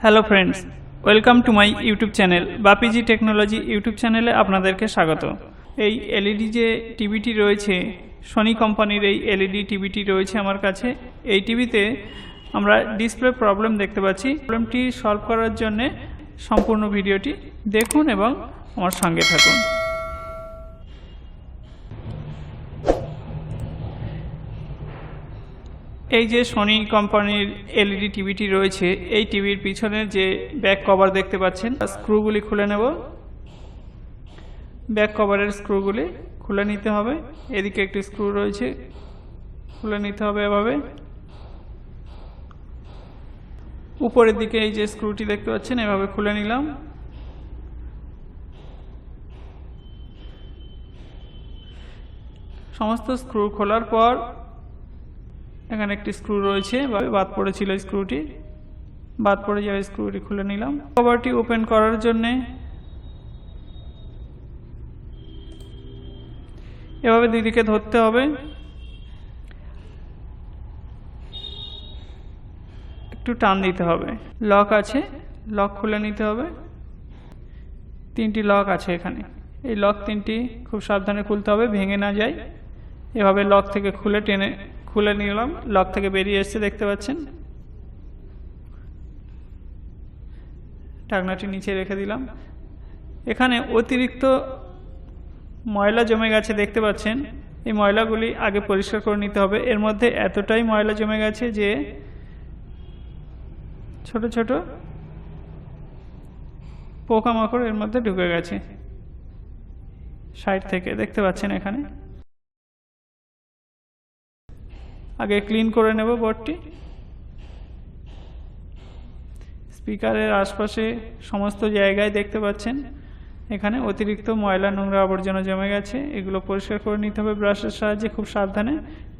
Hello friends, welcome to my YouTube channel Bapi G technology YouTube চ্যানেলে আপনাদেরকে স্বাগত। এই এলইডি যে টিভিটি রয়েছে, সোনি কোম্পানির এই এলইডি টিভিটি রয়েছে আমার কাছে। এই টিভিতে আমরা ডিসপ্লে প্রবলেম দেখতে পাচ্ছি। প্রবলেমটি সলভ করার জন্য সম্পূর্ণ ভিডিওটি দেখুন এবং আমার সঙ্গে থাকুন। এই যে সোনি কোম্পানির এলইডি টিভিটি রয়েছে, এই টিভির পিছনের যে ব্যাক কভার দেখতে পাচ্ছেন, স্ক্রুগুলি খুলে নেব। ব্যাক কভারের স্ক্রুগুলি খুলে নিতে হবে। এদিকে একটি স্ক্রু রয়েছে, খুলে নিতে হবে এভাবে। উপরের দিকে এই যে স্ক্রুটি দেখতে পাচ্ছেন, এভাবে খুলে নিলাম। সমস্ত স্ক্রু খোলার পর এখানে একটি স্ক্রু রয়েছে, বাদ পড়েছিল স্ক্রুটি, বাদ পড়ে যাওয়া স্ক্রুটি খুলে নিলাম। কভারটি ওপেন করার জন্য এভাবে দুই দিকে ধরতে হবে, একটু টান দিতে হবে। লক আছে, লক খুলে নিতে হবে। তিনটি লক আছে এখানে, এই লক তিনটি খুব সাবধানে খুলতে হবে, ভেঙে না যায়। এভাবে লক থেকে খুলে নিলাম। লক থেকে বেরিয়ে এসছে দেখতে পাচ্ছেন। ঢাকনাটি নিচে রেখে দিলাম। এখানে অতিরিক্ত ময়লা জমে গেছে দেখতে পাচ্ছেন। এই ময়লাগুলি আগে পরিষ্কার করে নিতে হবে। এর মধ্যে এতটাই ময়লা জমে গেছে যে ছোট ছোট পোকামাকড় এর মধ্যে ঢুকে গেছে। সাইড থেকে দেখতে পাচ্ছেন এখানে। আগে ক্লিন করে নেব বোর্ডটি। স্পিকারের আশপাশে সমস্ত জায়গায় দেখতে পাচ্ছেন এখানে অতিরিক্ত ময়লা নোংরা আবর্জনা জমে গেছে। এগুলো পরিষ্কার করে নিতে হবে ব্রাশের সাহায্যে, খুব সাবধানে।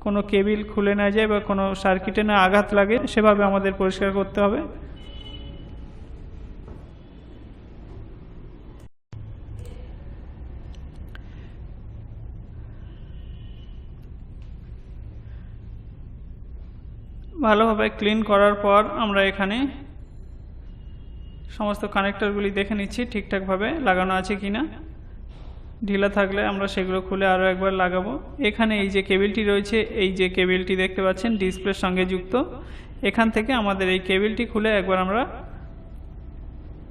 কোনো কেবিল খুলে না যায় বা কোনো সার্কিটে না আঘাত লাগে, সেভাবে আমাদের পরিষ্কার করতে হবে। ভালোভাবে ক্লিন করার পর আমরা এখানে সমস্ত কানেক্টরগুলি দেখে নিচ্ছি ঠিকঠাকভাবে লাগানো আছে কিনা। ঢিলা থাকলে আমরা সেগুলো খুলে আরও একবার লাগাবো। এখানে এই যে কেবিলটি রয়েছে, এই যে কেবিলটি দেখতে পাচ্ছেন ডিসপ্লের সঙ্গে যুক্ত, এখান থেকে আমাদের এই কেবিলটি খুলে একবার আমরা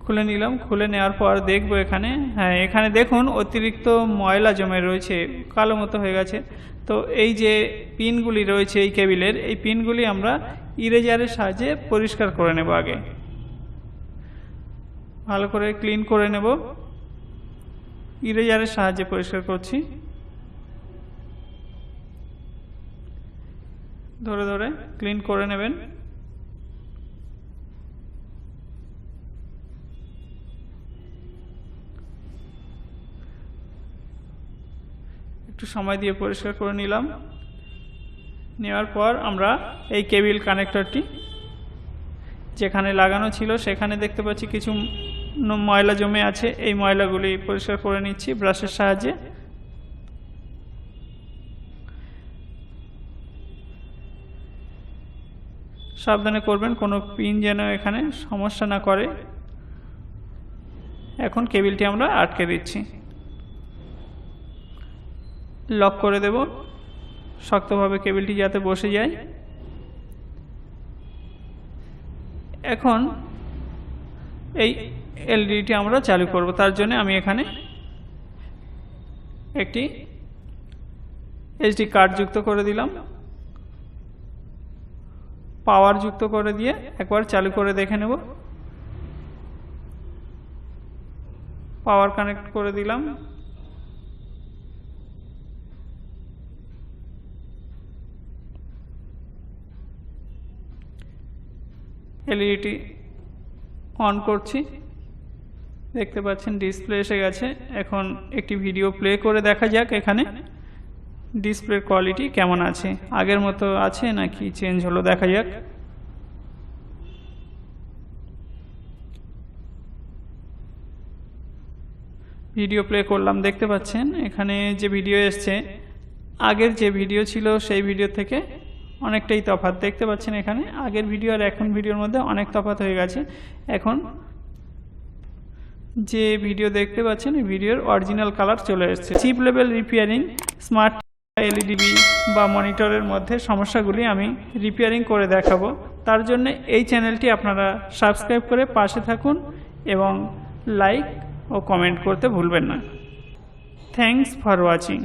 খুলে নিলাম। খুলে নেওয়ার পর দেখবো এখানে, হ্যাঁ এখানে দেখুন অতিরিক্ত ময়লা জমে রয়েছে, কালো মতো হয়ে গেছে। তো এই যে পিনগুলি রয়েছে এই কেবিলের, এই পিনগুলি আমরা ইরেজারের সাহায্যে পরিষ্কার করে নেব। আগে ভালো করে ক্লিন করে নেব, ইরেজারের সাহায্যে পরিষ্কার করছি। ধরে ধরে ক্লিন করে নেবেন। একটু সময় দিয়ে পরিষ্কার করে নিলাম। নেওয়ার পর আমরা এই কেবিল কানেক্টরটি যেখানে লাগানো ছিল সেখানে দেখতে পাচ্ছি কিছু ময়লা জমে আছে। এই ময়লাগুলি পরিষ্কার করে নিচ্ছি ব্রাশের সাহায্যে। সাবধানে করবেন, কোনো পিন যেন এখানে সমস্যা না করে। এখন কেবিলটি আমরা আটকে দিচ্ছি, লক করে দেব শক্তভাবে, কেবিলটি যাতে বসে যায়। এখন এই এলইডিটি আমরা চালু করব। তার জন্য আমি এখানে একটি এইচডি কার্ড যুক্ত করে দিলাম। পাওয়ার যুক্ত করে দিয়ে একবার চালু করে দেখে নেব। পাওয়ার কানেক্ট করে দিলাম। এলইডিটি অন করছি, দেখতে পাচ্ছেন ডিসপ্লে এসে গেছে। এখন একটি ভিডিও প্লে করে দেখা যাক এখানে ডিসপ্লের কোয়ালিটি কেমন আছে, আগের মতো আছে নাকি চেঞ্জ হলো দেখা যাক। ভিডিও প্লে করলাম, দেখতে পাচ্ছেন এখানে যে ভিডিও এসছে আগের যে ভিডিও ছিল সেই ভিডিও থেকে অনেকটাই তফাৎ দেখতে পাচ্ছেন এখানে। আগের ভিডিও আর এখন ভিডিওর মধ্যে অনেক তফাৎ হয়ে গেছে। এখন যে ভিডিও দেখতে পাচ্ছেন এই ভিডিওর অরিজিনাল কালার চলে এসেছে। Chip level repairing smart LED বা মনিটরের মধ্যে সমস্যাগুলি আমি রিপেয়ারিং করে দেখাবো। তার জন্য এই চ্যানেলটি আপনারা সাবস্ক্রাইব করে পাশে থাকুন এবং লাইক ও কমেন্ট করতে ভুলবেন না। Thanks for watching.